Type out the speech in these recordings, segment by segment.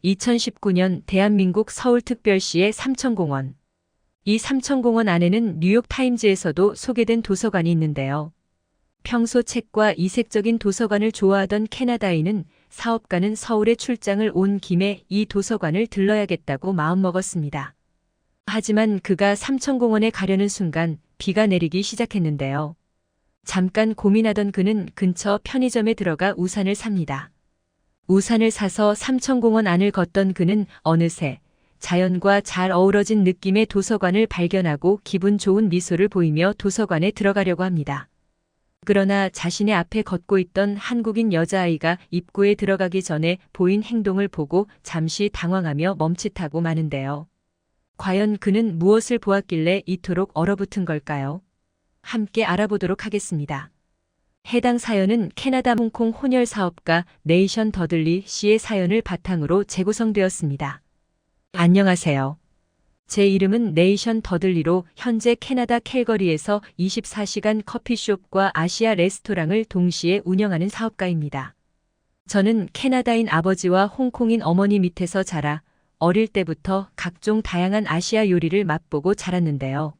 2019년 대한민국 서울특별시의 삼천공원. 이 삼천공원 안에는 뉴욕타임즈에서도 소개된 도서관이 있는데요. 평소 책과 이색적인 도서관을 좋아하던 캐나다인은 사업가는 서울에 출장을 온 김에 이 도서관을 들러야겠다고 마음먹었습니다. 하지만 그가 삼천공원에 가려는 순간 비가 내리기 시작했는데요. 잠깐 고민하던 그는 근처 편의점에 들어가 우산을 삽니다. 우산을 사서 삼천공원 안을 걷던 그는 어느새 자연과 잘 어우러진 느낌의 도서관을 발견하고 기분 좋은 미소를 보이며 도서관에 들어가려고 합니다. 그러나 자신의 앞에 걷고 있던 한국인 여자아이가 입구에 들어가기 전에 보인 행동을 보고 잠시 당황하며 멈칫하고 마는데요. 과연 그는 무엇을 보았길래 이토록 얼어붙은 걸까요? 함께 알아보도록 하겠습니다. 해당 사연은 캐나다 홍콩 혼혈 사업가 네이션 더들리 씨의 사연을 바탕으로 재구성되었습니다. 안녕하세요. 제 이름은 네이션 더들리로 현재 캐나다 캘거리에서 24시간 커피숍과 아시아 레스토랑을 동시에 운영하는 사업가입니다. 저는 캐나다인 아버지와 홍콩인 어머니 밑에서 자라 어릴 때부터 각종 다양한 아시아 요리를 맛보고 자랐는데요.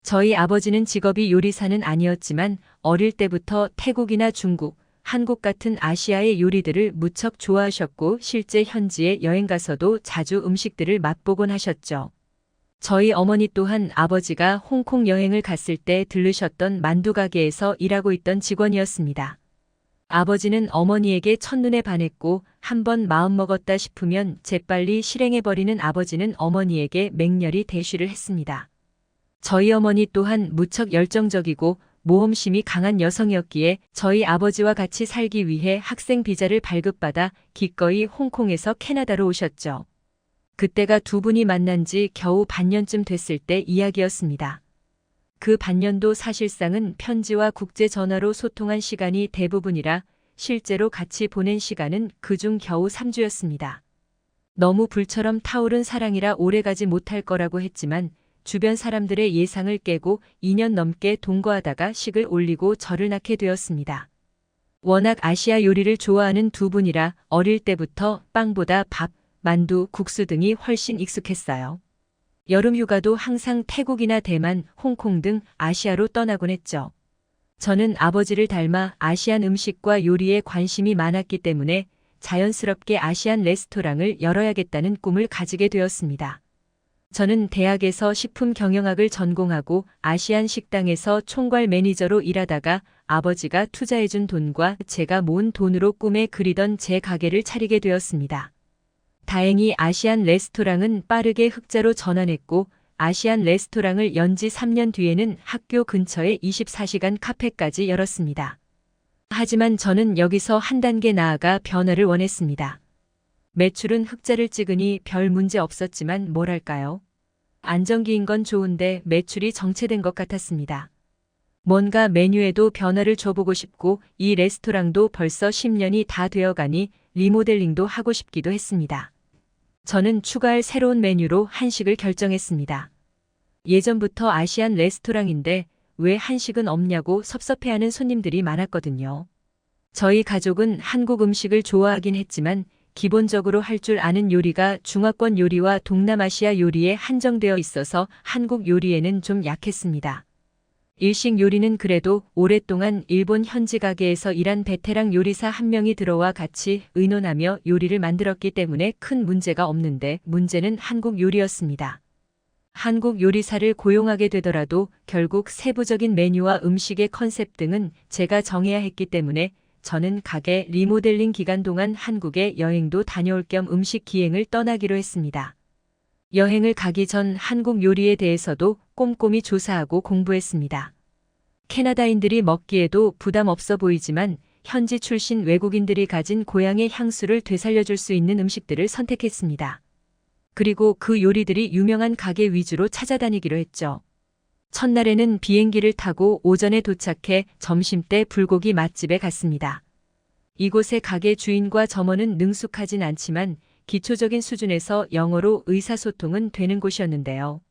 저희 아버지는 직업이 요리사는 아니었지만 어릴 때부터 태국이나 중국, 한국 같은 아시아의 요리들을 무척 좋아하셨고 실제 현지에 여행 가서도 자주 음식들을 맛보곤 하셨죠. 저희 어머니 또한 아버지가 홍콩 여행을 갔을 때 들르셨던 만두 가게에서 일하고 있던 직원이었습니다. 아버지는 어머니에게 첫눈에 반했고 한번 마음먹었다 싶으면 재빨리 실행해버리는 아버지는 어머니에게 맹렬히 대쉬를 했습니다. 저희 어머니 또한 무척 열정적이고 모험심이 강한 여성이었기에 저희 아버지와 같이 살기 위해 학생 비자를 발급받아 기꺼이 홍콩에서 캐나다로 오셨죠. 그때가 두 분이 만난 지 겨우 반년쯤 됐을 때 이야기였습니다. 그 반년도 사실상은 편지와 국제 전화로 소통한 시간이 대부분이라 실제로 같이 보낸 시간은 그중 겨우 3주였습니다. 너무 불처럼 타오른 사랑이라 오래가지 못할 거라고 했지만 주변 사람들의 예상을 깨고 2년 넘게 동거하다가 식을 올리고 저를 낳게 되었습니다. 워낙 아시아 요리를 좋아하는 두 분이라 어릴 때부터 빵보다 밥, 만두, 국수 등이 훨씬 익숙했어요. 여름 휴가도 항상 태국이나 대만, 홍콩 등 아시아로 떠나곤 했죠. 저는 아버지를 닮아 아시안 음식과 요리에 관심이 많았기 때문에 자연스럽게 아시안 레스토랑을 열어야겠다는 꿈을 가지게 되었습니다. 저는 대학에서 식품 경영학을 전공하고 아시안 식당에서 총괄 매니저로 일하다가 아버지가 투자해준 돈과 제가 모은 돈으로 꿈에 그리던 제 가게를 차리게 되었습니다. 다행히 아시안 레스토랑은 빠르게 흑자로 전환했고 아시안 레스토랑을 연 지 3년 뒤에는 학교 근처에 24시간 카페까지 열었습니다. 하지만 저는 여기서 한 단계 나아가 변화를 원했습니다. 매출은 흑자를 찍으니 별 문제 없었지만 뭐랄까요? 안정기인 건 좋은데 매출이 정체된 것 같았습니다. 뭔가 메뉴에도 변화를 줘보고 싶고 이 레스토랑도 벌써 10년이 다 되어가니 리모델링도 하고 싶기도 했습니다. 저는 추가할 새로운 메뉴로 한식을 결정했습니다. 예전부터 아시안 레스토랑인데 왜 한식은 없냐고 섭섭해하는 손님들이 많았거든요. 저희 가족은 한국 음식을 좋아하긴 했지만 기본적으로 할 줄 아는 요리가 중화권 요리와 동남아시아 요리에 한정되어 있어서 한국 요리에는 좀 약했습니다. 일식 요리는 그래도 오랫동안 일본 현지 가게에서 일한 베테랑 요리사 한 명이 들어와 같이 의논하며 요리를 만들었기 때문에 큰 문제가 없는데 문제는 한국 요리였습니다. 한국 요리사를 고용하게 되더라도 결국 세부적인 메뉴와 음식의 컨셉 등은 제가 정해야 했기 때문에 저는 가게 리모델링 기간 동안 한국에 여행도 다녀올 겸 음식 기행을 떠나기로 했습니다. 여행을 가기 전 한국 요리에 대해서도 꼼꼼히 조사하고 공부했습니다. 캐나다인들이 먹기에도 부담 없어 보이지만 현지 출신 외국인들이 가진 고향의 향수를 되살려줄 수 있는 음식들을 선택했습니다. 그리고 그 요리들이 유명한 가게 위주로 찾아다니기로 했죠. 첫날에는 비행기를 타고 오전에 도착해 점심때 불고기 맛집에 갔습니다. 이곳의 가게 주인과 점원은 능숙하진 않지만 기초적인 수준에서 영어로 의사소통은 되는 곳이었는데요.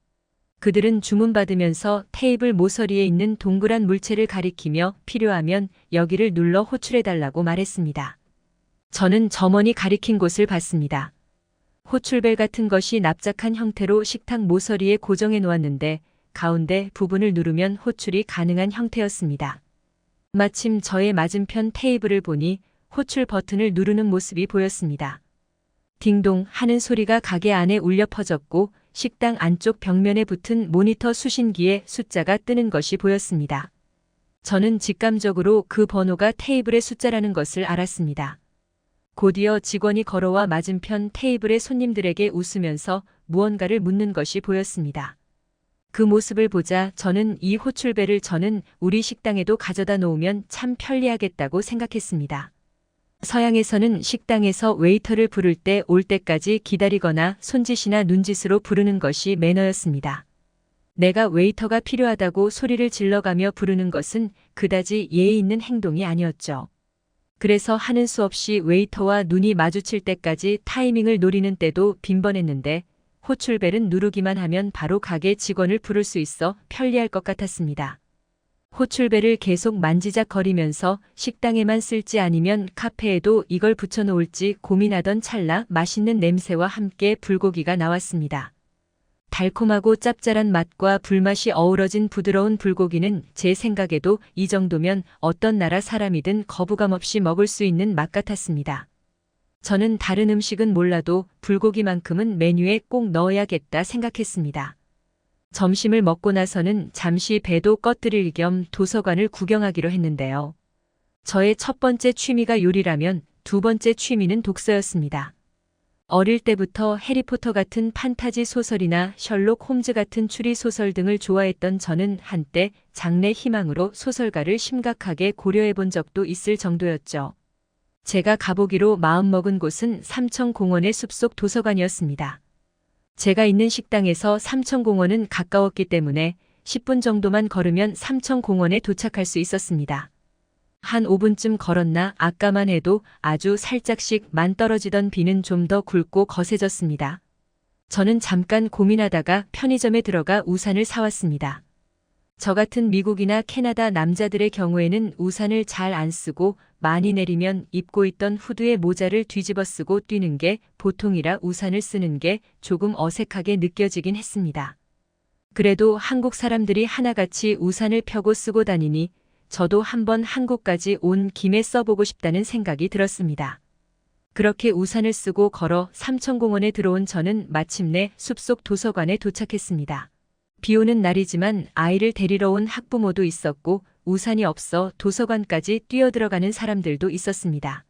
그들은 주문받으면서 테이블 모서리에 있는 동그란 물체를 가리키며 필요하면 여기를 눌러 호출해달라고 말했습니다. 저는 점원이 가리킨 곳을 봤습니다. 호출벨 같은 것이 납작한 형태로 식탁 모서리에 고정해 놓았는데 가운데 부분을 누르면 호출이 가능한 형태였습니다. 마침 저의 맞은편 테이블을 보니 호출 버튼을 누르는 모습이 보였습니다. 딩동 하는 소리가 가게 안에 울려 퍼졌고 식당 안쪽 벽면에 붙은 모니터 수신기에 숫자가 뜨는 것이 보였습니다. 저는 직감적으로 그 번호가 테이블의 숫자라는 것을 알았습니다. 곧이어 직원이 걸어와 맞은편 테이블의 손님들에게 웃으면서 무언가를 묻는 것이 보였습니다. 그 모습을 보자 저는 이 호출벨을 저는 우리 식당에도 가져다 놓으면 참 편리하겠다고 생각했습니다. 서양에서는 식당에서 웨이터를 부를 때 올 때까지 기다리거나 손짓이나 눈짓으로 부르는 것이 매너였습니다. 내가 웨이터가 필요하다고 소리를 질러가며 부르는 것은 그다지 예의 있는 행동이 아니었죠. 그래서 하는 수 없이 웨이터와 눈이 마주칠 때까지 타이밍을 노리는 때도 빈번했는데 호출벨은 누르기만 하면 바로 가게 직원을 부를 수 있어 편리할 것 같았습니다. 호출벨을 계속 만지작거리면서 식당에만 쓸지 아니면 카페에도 이걸 붙여놓을지 고민하던 찰나 맛있는 냄새와 함께 불고기가 나왔습니다. 달콤하고 짭짤한 맛과 불맛이 어우러진 부드러운 불고기는 제 생각에도 이 정도면 어떤 나라 사람이든 거부감 없이 먹을 수 있는 맛 같았습니다. 저는 다른 음식은 몰라도 불고기만큼은 메뉴에 꼭 넣어야겠다 생각했습니다. 점심을 먹고 나서는 잠시 배도 꺼뜨릴 겸 도서관을 구경하기로 했는데요. 저의 첫 번째 취미가 요리라면 두 번째 취미는 독서였습니다. 어릴 때부터 해리포터 같은 판타지 소설이나 셜록 홈즈 같은 추리 소설 등을 좋아했던 저는 한때 장래 희망으로 소설가를 심각하게 고려해 본 적도 있을 정도였죠. 제가 가보기로 마음먹은 곳은 삼천공원의 숲속 도서관이었습니다. 제가 있는 식당에서 삼천공원은 가까웠기 때문에 10분 정도만 걸으면 삼천공원에 도착할 수 있었습니다. 한 5분쯤 걸었나 아까만 해도 아주 살짝씩만 떨어지던 비는 좀 더 굵고 거세졌습니다. 저는 잠깐 고민하다가 편의점에 들어가 우산을 사왔습니다. 저 같은 미국이나 캐나다 남자들의 경우에는 우산을 잘 안 쓰고 많이 내리면 입고 있던 후드에 모자를 뒤집어 쓰고 뛰는 게 보통이라 우산을 쓰는 게 조금 어색하게 느껴지긴 했습니다. 그래도 한국 사람들이 하나같이 우산을 펴고 쓰고 다니니 저도 한번 한국까지 온 김에 써보고 싶다는 생각이 들었습니다. 그렇게 우산을 쓰고 걸어 삼천공원에 들어온 저는 마침내 숲속 도서관에 도착했습니다. 비 오는 날이지만 아이를 데리러 온 학부모도 있었고 우산이 없어 도서관까지 뛰어들어가는 사람들도 있었습니다.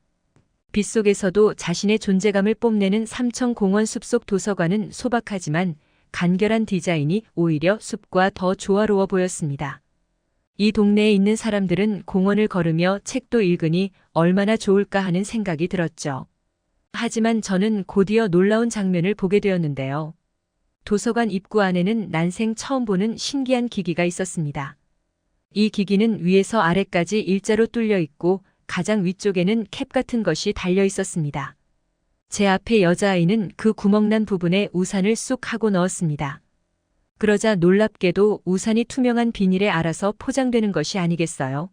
빗속에서도 자신의 존재감을 뽐내는 삼천공원 숲속 도서관은 소박하지만 간결한 디자인이 오히려 숲과 더 조화로워 보였습니다. 이 동네에 있는 사람들은 공원을 걸으며 책도 읽으니 얼마나 좋을까 하는 생각이 들었죠. 하지만 저는 곧이어 놀라운 장면을 보게 되었는데요. 도서관 입구 안에는 난생 처음 보는 신기한 기기가 있었습니다. 이 기기는 위에서 아래까지 일자로 뚫려 있고 가장 위쪽에는 캡 같은 것이 달려 있었습니다. 제 앞에 여자아이는 그 구멍난 부분에 우산을 쑥 하고 넣었습니다. 그러자 놀랍게도 우산이 투명한 비닐에 알아서 포장되는 것이 아니겠어요?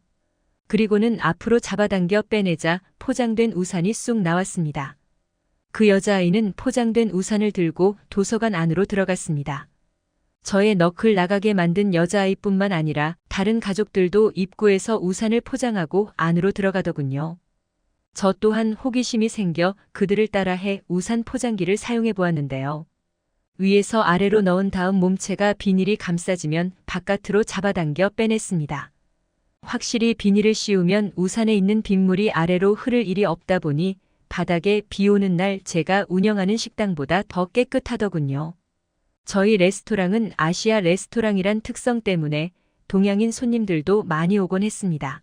그리고는 앞으로 잡아당겨 빼내자 포장된 우산이 쑥 나왔습니다. 그 여자아이는 포장된 우산을 들고 도서관 안으로 들어갔습니다. 저의 너클 나가게 만든 여자아이뿐만 아니라 다른 가족들도 입구에서 우산을 포장하고 안으로 들어가더군요. 저 또한 호기심이 생겨 그들을 따라해 우산 포장기를 사용해 보았는데요. 위에서 아래로 넣은 다음 몸체가 비닐이 감싸지면 바깥으로 잡아당겨 빼냈습니다. 확실히 비닐을 씌우면 우산에 있는 빗물이 아래로 흐를 일이 없다 보니 바닥에 비 오는 날 제가 운영하는 식당보다 더 깨끗하더군요. 저희 레스토랑은 아시아 레스토랑이란 특성 때문에 동양인 손님들도 많이 오곤 했습니다.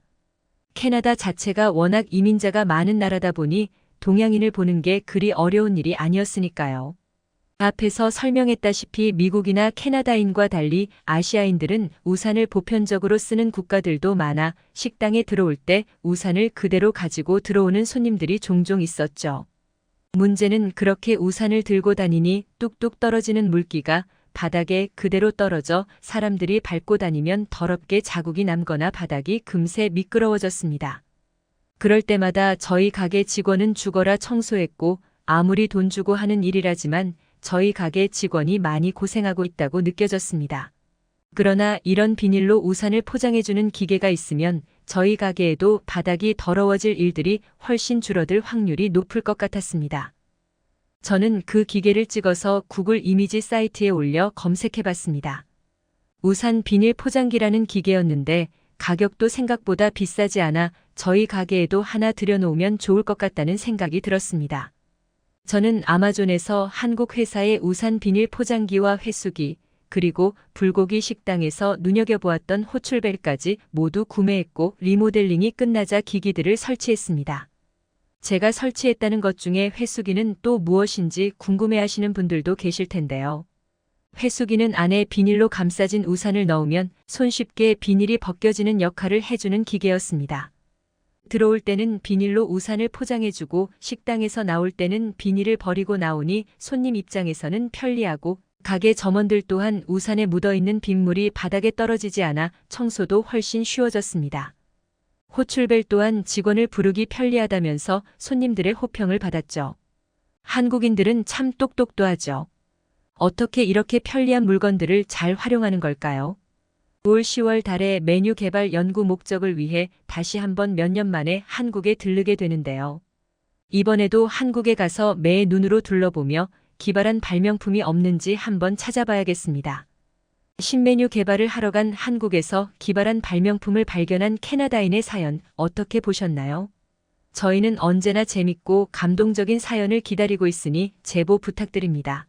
캐나다 자체가 워낙 이민자가 많은 나라다 보니 동양인을 보는 게 그리 어려운 일이 아니었으니까요. 앞에서 설명했다시피 미국이나 캐나다인과 달리 아시아인들은 우산을 보편적으로 쓰는 국가들도 많아 식당에 들어올 때 우산을 그대로 가지고 들어오는 손님들이 종종 있었죠. 문제는 그렇게 우산을 들고 다니니 뚝뚝 떨어지는 물기가 바닥에 그대로 떨어져 사람들이 밟고 다니면 더럽게 자국이 남거나 바닥이 금세 미끄러워졌습니다. 그럴 때마다 저희 가게 직원은 죽어라 청소했고 아무리 돈 주고 하는 일이라지만 저희 가게 직원이 많이 고생하고 있다고 느껴졌습니다. 그러나 이런 비닐로 우산을 포장해주는 기계가 있으면 저희 가게에도 바닥이 더러워질 일들이 훨씬 줄어들 확률이 높을 것 같았습니다. 저는 그 기계를 찍어서 구글 이미지 사이트에 올려 검색해봤습니다. 우산 비닐 포장기라는 기계였는데 가격도 생각보다 비싸지 않아 저희 가게에도 하나 들여놓으면 좋을 것 같다는 생각이 들었습니다. 저는 아마존에서 한국 회사의 우산 비닐 포장기와 회수기, 그리고 불고기 식당에서 눈여겨보았던 호출벨까지 모두 구매했고 리모델링이 끝나자 기기들을 설치했습니다. 제가 설치했다는 것 중에 회수기는 또 무엇인지 궁금해하시는 분들도 계실 텐데요. 회수기는 안에 비닐로 감싸진 우산을 넣으면 손쉽게 비닐이 벗겨지는 역할을 해주는 기계였습니다. 들어올 때는 비닐로 우산을 포장해주고 식당에서 나올 때는 비닐을 버리고 나오니 손님 입장에서는 편리하고 가게 점원들 또한 우산에 묻어있는 빗물이 바닥에 떨어지지 않아 청소도 훨씬 쉬워졌습니다. 호출벨 또한 직원을 부르기 편리하다면서 손님들의 호평을 받았죠. 한국인들은 참 똑똑도 하죠. 어떻게 이렇게 편리한 물건들을 잘 활용하는 걸까요? 올 10월 달에 메뉴 개발 연구 목적을 위해 다시 한번 몇 년 만에 한국에 들르게 되는데요. 이번에도 한국에 가서 매 눈으로 둘러보며 기발한 발명품이 없는지 한번 찾아봐야겠습니다. 신메뉴 개발을 하러 간 한국에서 기발한 발명품을 발견한 캐나다인의 사연 어떻게 보셨나요? 저희는 언제나 재밌고 감동적인 사연을 기다리고 있으니 제보 부탁드립니다.